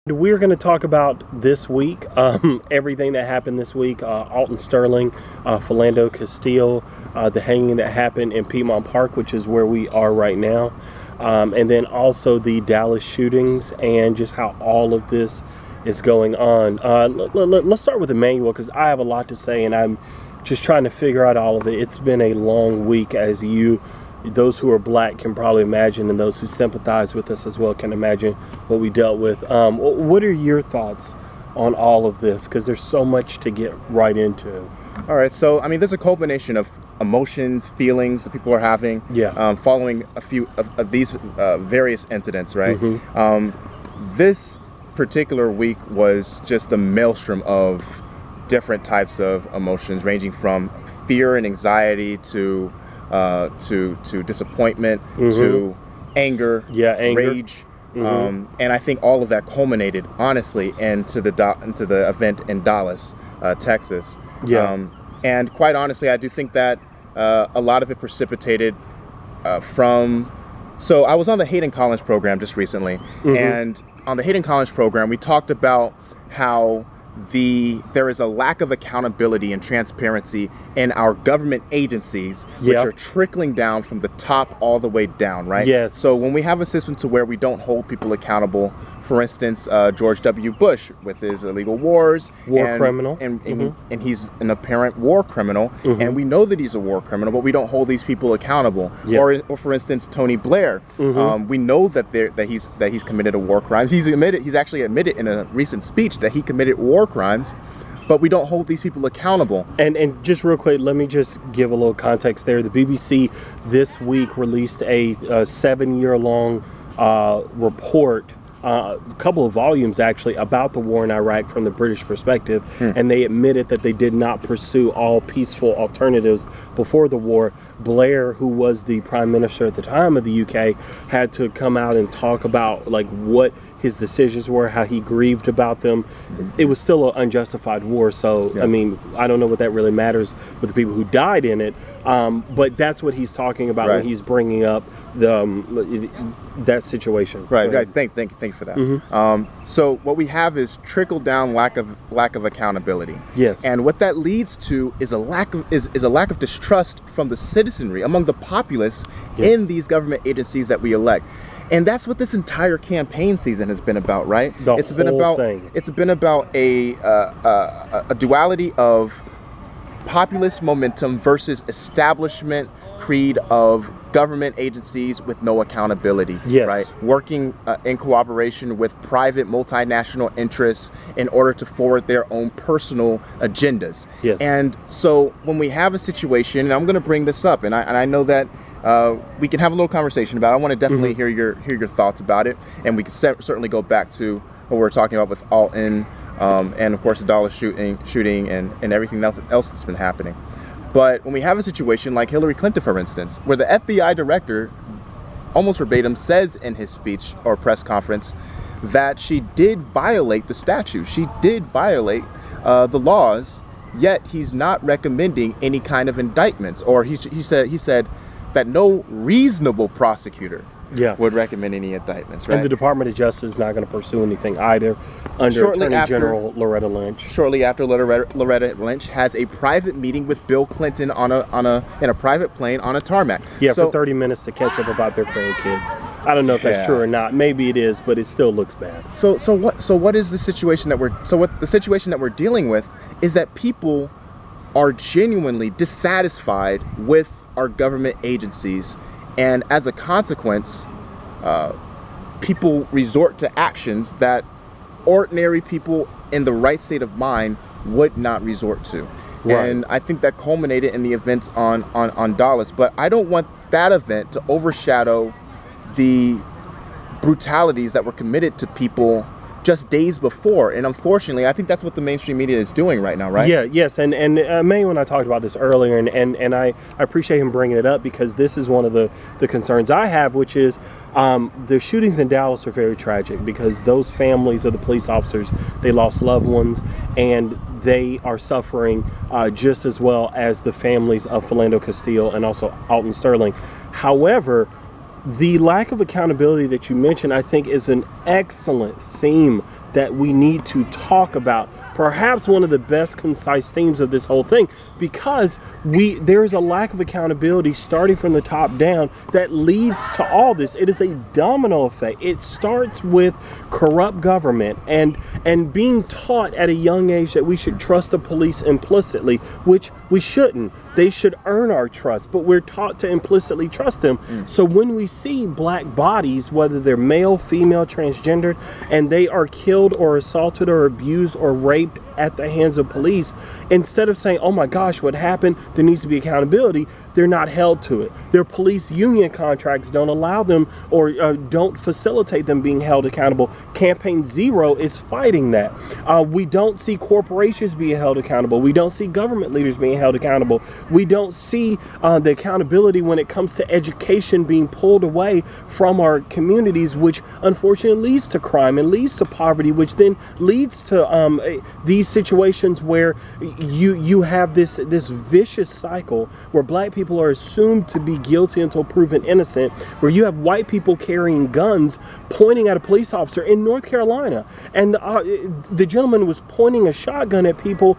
We're going to talk about this week, everything that happened this week, Alton Sterling, Philando Castile, the hanging that happened in Piedmont Park, which is where we are right now, and then also the Dallas shootings and just how all of this is going on. Let's start with Emmanuel, because I have a lot to say and I'm just trying to figure out all of it. It's been a long week, as those who are black can probably imagine, and those who sympathize with us as well can imagine what we dealt with. What are your thoughts on all of this? Because there's so much to get right into. All right, so I mean, there's a culmination of emotions, feelings that people are having, following a few of these various incidents, right? This particular week was just a maelstrom of different types of emotions, ranging from fear and anxiety to disappointment, to anger, rage, and I think all of that culminated, honestly, into the event in Dallas, Texas. And quite honestly, I do think that a lot of it precipitated from. So I was on the Hayden College program just recently, and on the Hayden College program, we talked about how there is a lack of accountability and transparency in our government agencies, which are trickling down from the top all the way down, right? Yes. So when we have a system to where we don't hold people accountable, for instance, George W. Bush with his illegal wars, criminal, and he's an apparent war criminal, and we know that he's a war criminal, but we don't hold these people accountable. Or for instance, Tony Blair, we know that he's committed a war crimes. He's actually admitted in a recent speech that he committed war crimes, but we don't hold these people accountable. And just real quick, let me just give a little context there. The BBC this week released a 7-year-long report, a couple of volumes actually, about the war in Iraq from the British perspective, and they admitted that they did not pursue all peaceful alternatives before the war. Blair, who was the prime minister at the time of the UK, had to come out and talk about what his decisions were, how he grieved about them. It was still an unjustified war, so I mean, I don't know what that really matters with the people who died in it, but that's what he's talking about when he's bringing up that situation. Right. Thank you for that. So what we have is trickle down lack of accountability. Yes. And what that leads to is a lack of distrust from the citizenry, among the populace, in these government agencies that we elect. And that's what this entire campaign season has been about, right? It's been about a duality of populist momentum versus establishment creed of government agencies with no accountability, right? Working in cooperation with private multinational interests in order to forward their own personal agendas. And so when we have a situation, and I'm going to bring this up, and I know that we can have a little conversation about it. I want to definitely hear your thoughts about it, and we can certainly go back to what we're talking about with Alton, and of course the Dallas shooting and everything else that's been happening. But when we have a situation like Hillary Clinton, for instance, where the FBI director almost verbatim says in his speech or press conference that she did violate the statute, she did violate the laws, yet he's not recommending any kind of indictments, or he said that no reasonable prosecutor would recommend any indictments, right? And the Department of Justice is not going to pursue anything either under Attorney General Loretta Lynch. Shortly after, Loretta Lynch has a private meeting with Bill Clinton in a private plane on a tarmac. For 30 minutes to catch up about their grandkids. I don't know if that's true or not. Maybe it is, but it still looks bad. So what is the situation that we're dealing with is that people are genuinely dissatisfied with our government agencies, and as a consequence, people resort to actions that ordinary people in the right state of mind would not resort to. And I think that culminated in the events on Dallas, but I don't want that event to overshadow the brutalities that were committed to people just days before. And unfortunately, I think that's what the mainstream media is doing right now, right? And Emmanuel and I talked about this earlier, and I appreciate him bringing it up, because this is one of the concerns I have, which is the shootings in Dallas are very tragic, because those families of the police officers, they lost loved ones, and they are suffering just as well as the families of Philando Castile and also Alton Sterling. However, the lack of accountability that you mentioned, I think, is an excellent theme that we need to talk about. Perhaps one of the best concise themes of this whole thing, because there's a lack of accountability starting from the top down that leads to all this. It is a domino effect. It starts with corrupt government and being taught at a young age that we should trust the police implicitly, which we shouldn't. They should earn our trust, but we're taught to implicitly trust them. So when we see black bodies, whether they're male, female, transgendered, and they are killed or assaulted or abused or raped at the hands of police, instead of saying, oh my gosh, what happened, there needs to be accountability, they're not held to it. Their police union contracts don't allow them or don't facilitate them being held accountable. Campaign Zero is fighting that. We don't see corporations being held accountable. We don't see government leaders being held accountable. We don't see the accountability when it comes to education being pulled away from our communities, which unfortunately leads to crime and leads to poverty, which then leads to these situations where you have this vicious cycle where black people are assumed to be guilty until proven innocent, where you have white people carrying guns pointing at a police officer in North Carolina, and the gentleman was pointing a shotgun at people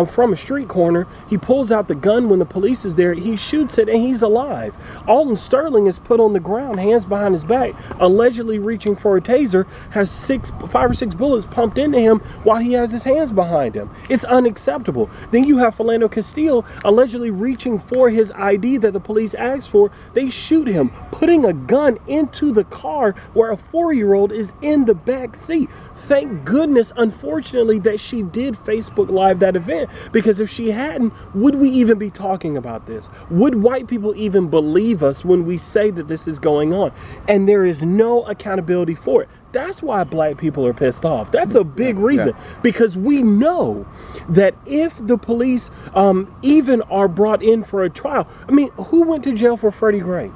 from a street corner. He pulls out the gun when the police is there, he shoots it, and he's alive. Alton Sterling is put on the ground, hands behind his back, allegedly reaching for a taser, has 5 or 6 bullets pumped into him while he has his hands behind him. It's unacceptable. Then you have Philando Castile allegedly reaching for his ID that the police asked for. They shoot him, putting a gun into the car where a 4-year-old is in the back seat. Thank goodness, unfortunately, that she did Facebook Live that event, because if she hadn't, would we even be talking about this? Would white people even believe us when we say that this is going on? And there is no accountability for it. That's why black people are pissed off. That's a big reason, because we know that if the police even are brought in for a trial, I mean, who went to jail for Freddie Gray?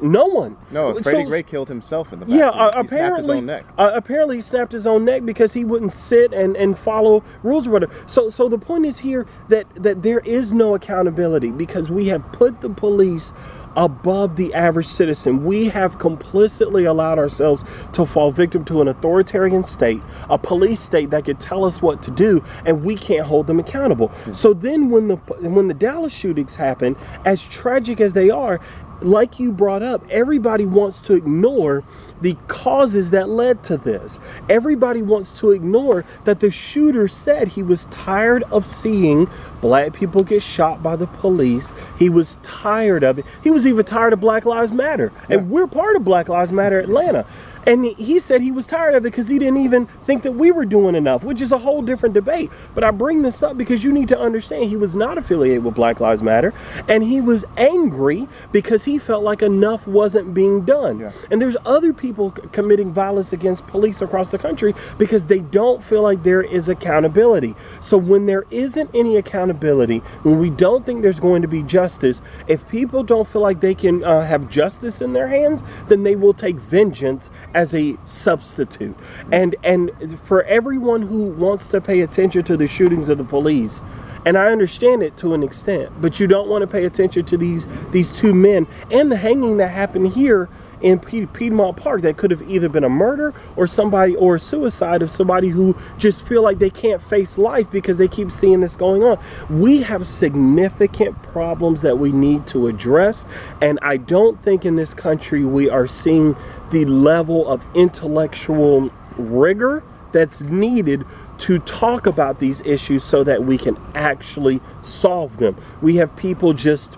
No one. No, Freddie Gray killed himself in the back. Yeah, he snapped his own neck. Apparently he snapped his own neck because he wouldn't sit and follow rules or whatever. So the point is here that there is no accountability, because we have put the police above the average citizen. We have complicitly allowed ourselves to fall victim to an authoritarian state, a police state that could tell us what to do, and we can't hold them accountable. So then when the Dallas shootings happen, as tragic as they are, like you brought up, everybody wants to ignore the causes that led to this. Everybody wants to ignore that the shooter said he was tired of seeing black people get shot by the police. He was tired of it. He was even tired of Black Lives Matter. And we're part of Black Lives Matter Atlanta. And he said he was tired of it because he didn't even think that we were doing enough, which is a whole different debate. But I bring this up because you need to understand he was not affiliated with Black Lives Matter, and he was angry because he felt like enough wasn't being done. Yeah. And there's other people committing violence against police across the country because they don't feel like there is accountability. So when there isn't any accountability, when we don't think there's going to be justice, if people don't feel like they can have justice in their hands, then they will take vengeance as a substitute. And for everyone who wants to pay attention to the shootings of the police, and I understand it to an extent, but you don't want to pay attention to these 2 men and the hanging that happened here in Piedmont Park that could have either been a murder or a suicide of somebody who just feel like they can't face life because they keep seeing this going on. We have significant problems that we need to address, and I don't think in this country we are seeing the level of intellectual rigor that's needed to talk about these issues so that we can actually solve them. We have people just,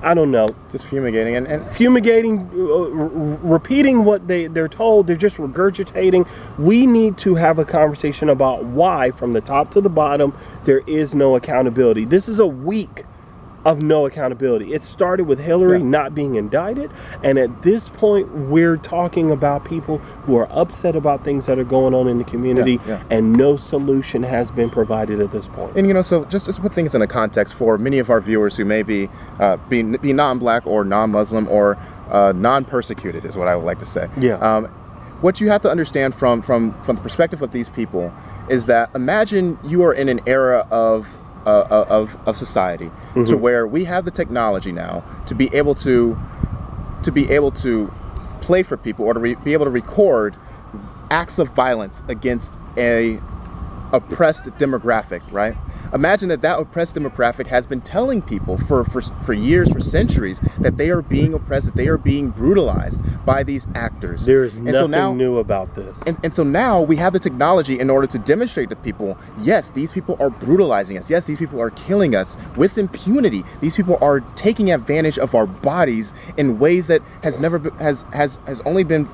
I don't know, just fumigating and fumigating, repeating what they're told. They're just regurgitating. We need to have a conversation about why, from the top to the bottom, there is no accountability. This is a week of no accountability. It started with Hillary not being indicted, and at this point we're talking about people who are upset about things that are going on in the community, and no solution has been provided at this point. And so just to put things in a context for many of our viewers who may be non-black or non-Muslim or non-persecuted is what I would like to say. What you have to understand from the perspective of these people is that, imagine you are in an era of society to where we have the technology now to be able to play for people, or to be able to record acts of violence against a oppressed demographic, right? Imagine that oppressed demographic has been telling people for years, for centuries, that they are being oppressed, that they are being brutalized by these actors. There is nothing new about this. And so now we have the technology in order to demonstrate to people, yes, these people are brutalizing us. Yes, these people are killing us with impunity. These people are taking advantage of our bodies in ways that has only been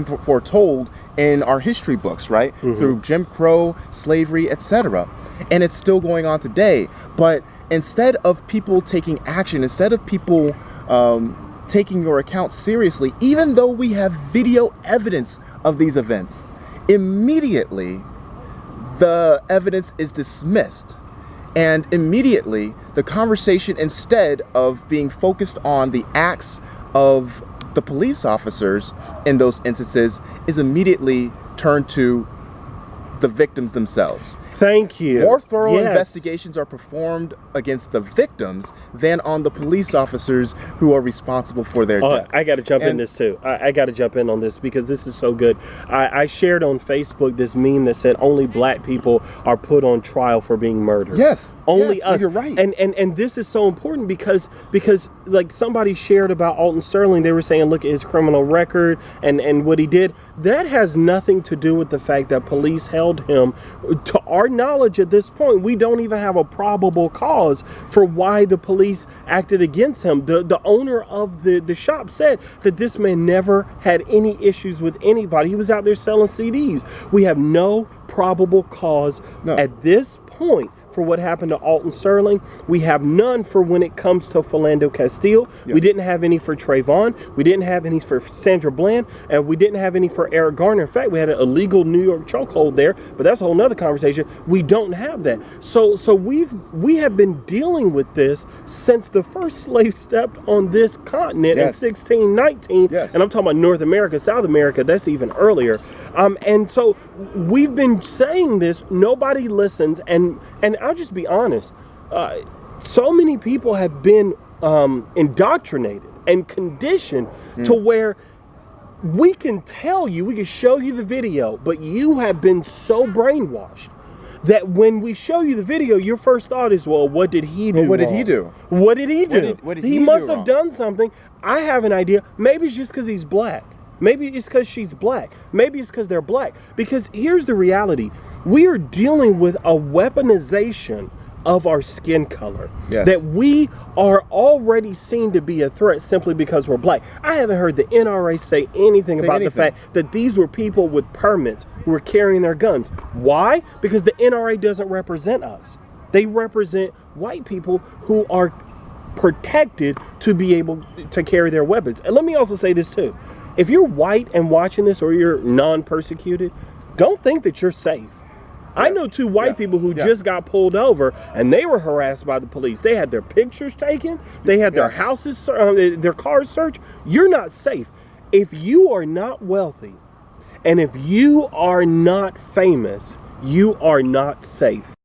foretold in our history books, right? Through Jim Crow, slavery, etc. And it's still going on today. But instead of people taking action, instead of people taking your account seriously, even though we have video evidence of these events, immediately the evidence is dismissed. And immediately the conversation, instead of being focused on the acts of the police officers in those instances, is immediately turned to the victims themselves. Thank you. More thorough investigations are performed against the victims than on the police officers who are responsible for their deaths. I got to jump in this too. I got to jump in on this because this is so good. I shared on Facebook this meme that said only black people are put on trial for being murdered. Yes. Only us. You're right. And this is so important because like somebody shared about Alton Sterling, they were saying look at his criminal record and what he did. That has nothing to do with the fact that police held him. To our knowledge at this point, we don't even have a probable cause for why the police acted against him. The owner of the shop said that this man never had any issues with anybody. He was out there selling CDs. We have no probable cause at this point for what happened to Alton Sterling. We have none for when it comes to Philando Castile. Yep. We didn't have any for Trayvon. We didn't have any for Sandra Bland. And we didn't have any for Eric Garner. In fact, we had an illegal New York chokehold there, but that's a whole nother conversation. We don't have that. So we have been dealing with this since the first slave stepped on this continent in 1619. Yes. And I'm talking about North America, South America, that's even earlier. And so we've been saying this, nobody listens, and I'll just be honest, so many people have been indoctrinated and conditioned to where we can tell you, we can show you the video, but you have been so brainwashed that when we show you the video, your first thought is, well, what did he do? What did he do? What did he do? What did he must have done something. I have an idea. Maybe it's just because he's black. Maybe it's because she's black. Maybe it's because they're black. Because here's the reality. We are dealing with a weaponization of our skin color. Yes. That we are already seen to be a threat simply because we're black. I haven't heard the NRA say anything about the fact that these were people with permits who were carrying their guns. Why? Because the NRA doesn't represent us. They represent white people who are protected to be able to carry their weapons. And let me also say this too. If you're white and watching this, or you're non-persecuted, don't think that you're safe. I know two white people who just got pulled over and they were harassed by the police. They had their pictures taken. They had their houses, their cars searched. You're not safe. If you are not wealthy and if you are not famous, you are not safe.